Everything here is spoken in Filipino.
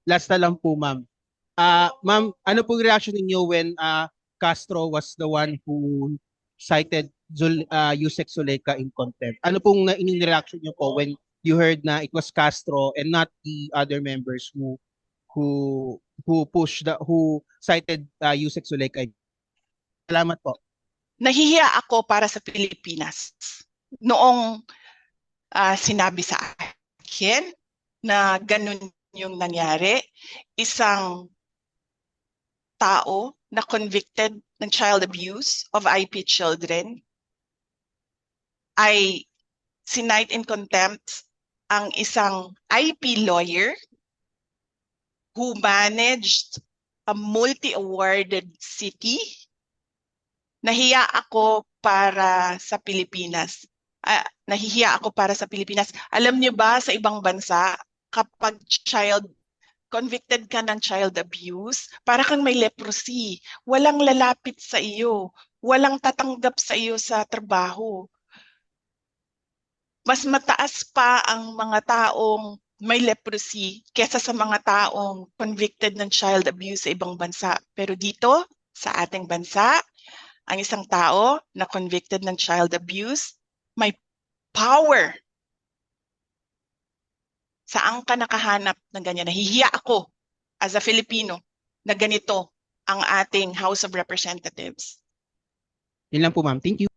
last na lang po, ma'am. Ma'am, ano pong reaction ninyo when Castro was the one who cited Yusek Zuleka in contempt? Ano pong naging reaction niyo po when you heard na it was Castro and not the other members who who cited Yusek Zuleka? Salamat po. Nahihiya ako para sa Pilipinas. Noong sinabi sa akin na ganun yung nangyari, isang tao na convicted ng child abuse of IP children ay sinight in contempt ang isang IP lawyer who managed a multi-awarded city. Nahiya ako para sa Pilipinas. Nahihiya ako para sa Pilipinas. Alam niyo ba sa ibang bansa, kapag convicted ka ng child abuse, para kang may leprosy. Walang lalapit sa iyo. Walang tatanggap sa iyo sa trabaho. Mas mataas pa ang mga taong may leprosy kesa sa mga taong convicted ng child abuse sa ibang bansa. Pero dito, sa ating bansa, ang isang tao na convicted ng child abuse, may power. Saan ka nakahanap ng ganyan? Nahihiya ako as a Filipino na ganito ang ating House of Representatives. Yun lang po, ma'am. Thank you.